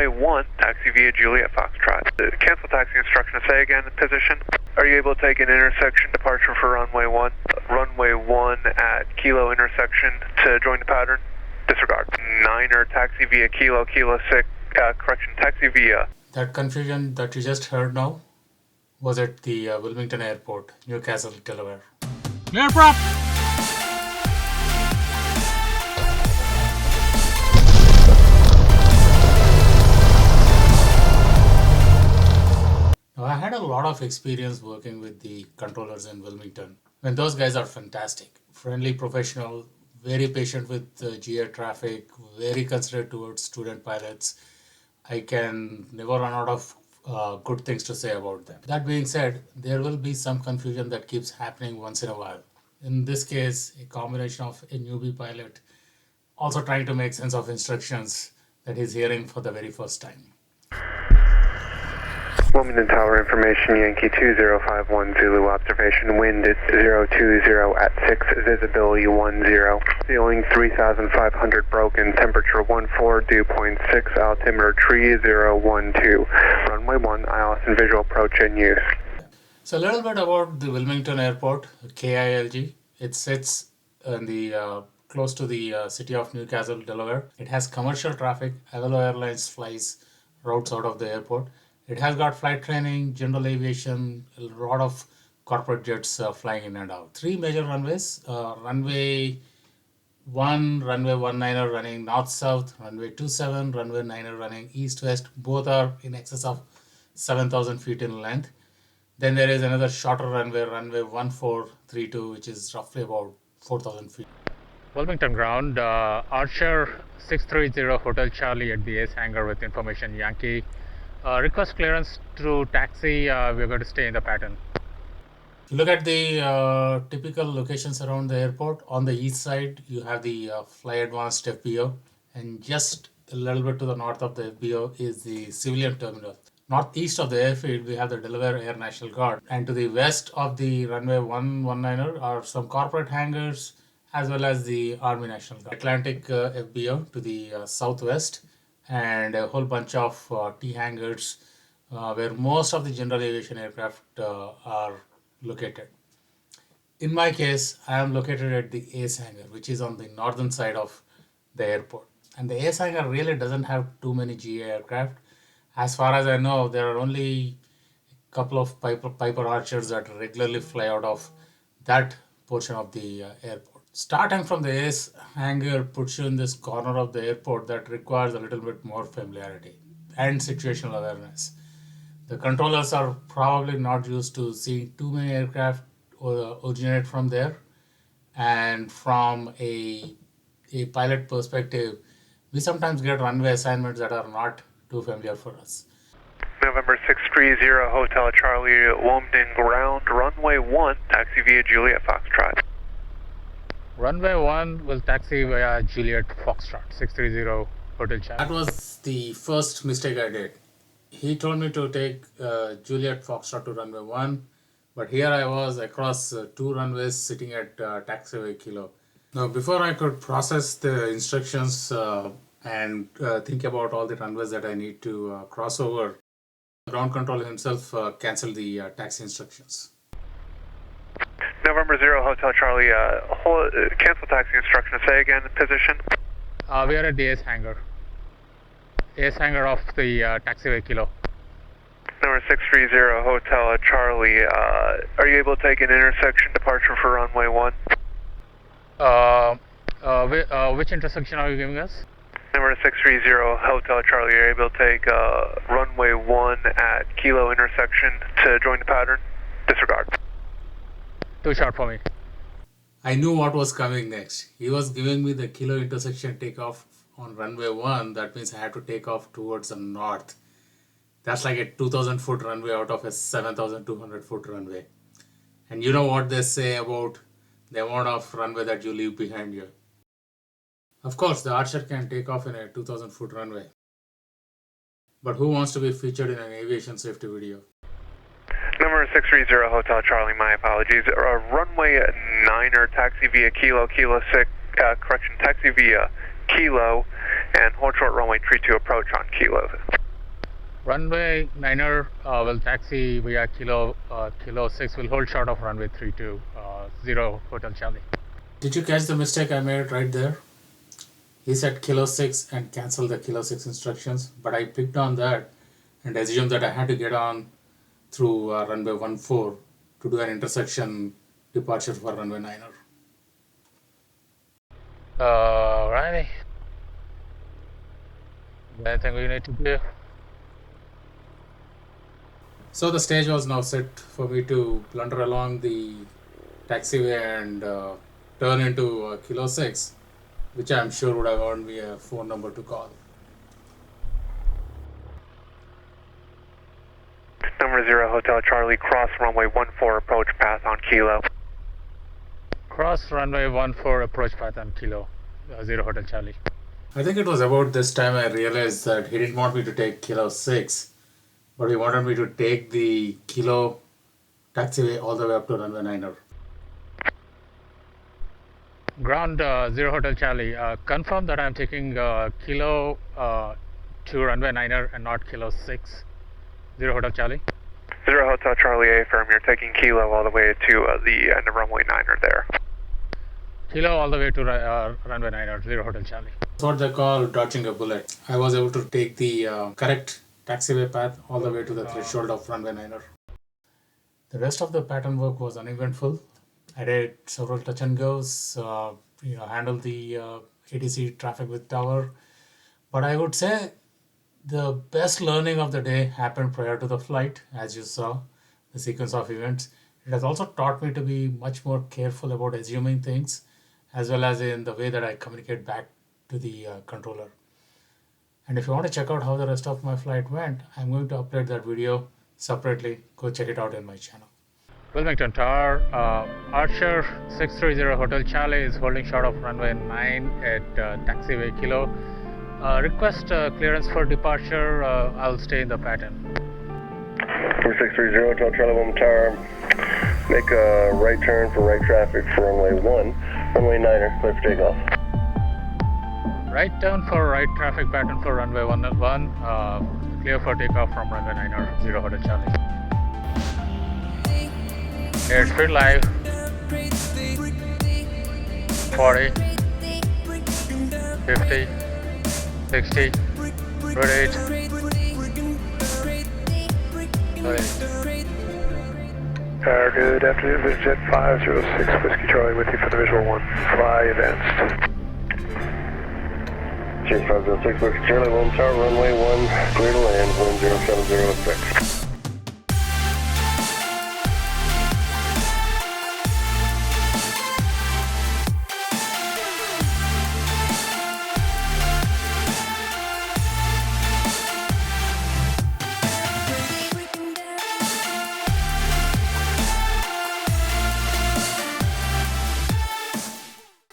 runway 1, taxi via Juliet Foxtrot. Cancel taxi instruction to say again, position. Are you able to take an intersection departure for runway 1? Runway 1 at Kilo intersection to join the pattern? Disregard. 9er taxi via Kilo 6, taxi via. That confusion that you just heard now was at the Wilmington Airport, Newcastle, Delaware. Clear prop! Now, I had a lot of experience working with the controllers in Wilmington. And those guys are fantastic, friendly, professional, very patient with GA traffic, very considerate towards student pilots. I can never run out of good things to say about them. That being said, there will be some confusion that keeps happening once in a while. In this case, a combination of a newbie pilot also trying to make sense of instructions that he's hearing for the very first time. Wilmington Tower information, Yankee 2051 Zulu observation, wind at 020 at 6, visibility 10, ceiling 3,500 broken, temperature 14, dew point 6, altimeter 3012, runway 1, ILS and visual approach in use. So a little bit about the Wilmington Airport, KILG. It sits in the close to the city of Newcastle, Delaware. It has commercial traffic. Avalo Airlines flies routes out of the airport. It has got flight training, general aviation, a lot of corporate jets flying in and out. 3 major runways, runway 1, runway 19er running north-south, runway 27, runway 9er running east-west. Both are in excess of 7,000 feet in length. Then there is another shorter runway, runway 1432, which is roughly about 4,000 feet. Wilmington ground, Archer 630 Hotel Charlie at the Ace hangar with information Yankee. Request clearance to taxi, we're going to stay in the pattern. If you look at the typical locations around the airport, on the east side, you have the Fly Advanced FBO, and just a little bit to the north of the FBO is the civilian terminal. Northeast of the airfield, we have the Delaware Air National Guard, and to the west of the runway 119er are some corporate hangars as well as the Army National Guard. Atlantic FBO to the southwest, and a whole bunch of T hangars where most of the general aviation aircraft are located. In my case, I am located at the Ace hangar, which is on the northern side of the airport. And the Ace hangar really doesn't have too many GA aircraft. As far as I know, there are only a couple of Piper Archers that regularly fly out of that portion of the airport. Starting from the Ace hangar puts you in this corner of the airport that requires a little bit more familiarity and situational awareness. The controllers are probably not used to seeing too many aircraft originate from there. And from a pilot perspective, we sometimes get runway assignments that are not too familiar for us. November 630 Hotel Charlie, Wilmington ground, runway 1, taxi via Juliet Foxtrot. Runway 1 will taxi via Juliet Foxtrot, 630 Hotel Charlie. That was the first mistake I did. He told me to take Juliet Foxtrot to runway 1, but here I was across 2 runways sitting at taxiway Kilo. Now, before I could process the instructions and think about all the runways that I need to cross over, the ground controller himself canceled the taxi instructions. November 0 Hotel Charlie, cancel taxi instruction. Say again, position. We are at the Ace hangar. Ace hangar off the taxiway Kilo. Number 630 Hotel Charlie, are you able to take an intersection departure for runway 1? Which intersection are you giving us? Number 630 Hotel Charlie, are you able to take runway 1 at Kilo intersection to join the pattern? Disregard. Too short for me. I knew what was coming next. He was giving me the Kilo intersection takeoff on runway 1. That means I had to take off towards the north. That's like a 2,000 foot runway out of a 7,200 foot runway. And you know what they say about the amount of runway that you leave behind you. Of course, the Archer can take off in a 2,000 foot runway. But who wants to be featured in an aviation safety video? Number 630 Hotel Charlie, my apologies. Runway 9er, taxi via Kilo 6, taxi via Kilo And hold short runway 32 approach on Kilo. Runway 9er will taxi via Kilo 6, will hold short of runway 32, 0 Hotel Charlie. Did you catch the mistake I made right there? He said Kilo 6 and canceled the Kilo 6 instructions, but I picked on that and assumed that I had to get on through runway 14 to do an intersection departure for runway 9er. Alrighty. Anything we need to do? So the stage was now set for me to blunder along the taxiway and turn into Kilo 6, which I'm sure would have earned me a phone number to call. Number 0 Hotel Charlie, cross runway 14 approach path on Kilo. Cross runway 14 approach path on Kilo 0 Hotel Charlie. I think it was about this time I realized that he didn't want me to take Kilo 6, but he wanted me to take the Kilo taxiway all the way up to runway 9er. Ground 0 Hotel Charlie, confirm that I'm taking Kilo to runway 9er and not Kilo 6. 0 Hotel Charlie. 0 Hotel Charlie, affirm you're taking Kilo all the way to the end of runway 9er there. Kilo all the way to runway 9er, 0 Hotel Charlie. That's what they call dodging a bullet. I was able to take the correct taxiway path all the way to the threshold of runway 9er. The rest of the pattern work was uneventful. I did several touch and goes, handled the ATC traffic with tower. But I would say the best learning of the day happened prior to the flight, as you saw, the sequence of events. It has also taught me to be much more careful about assuming things, as well as in the way that I communicate back to the controller. And if you want to check out how the rest of my flight went, I'm going to upload that video separately. Go check it out in my channel. Wilmington Tower, Archer 630 Hotel Charlie is holding short of runway 9 at taxiway Kilo. Request clearance for departure. I'll stay in the pattern. 4630 Hotel Charlie, Wilmington Tower. Make a right turn for right traffic for runway 1. Runway 9er, clear for takeoff. Right turn for right traffic pattern for runway 1, clear for takeoff from runway 9er, 0 Hotel Charlie. Airspeed live. 40, 50, 60, rotate. Good afternoon, this is Jet 506 Whiskey Charlie with you for the visual 1. Fly advanced. Jet 506 Whiskey Charlie, Wilmington Tower, runway 1, clear to land, 1070 expect.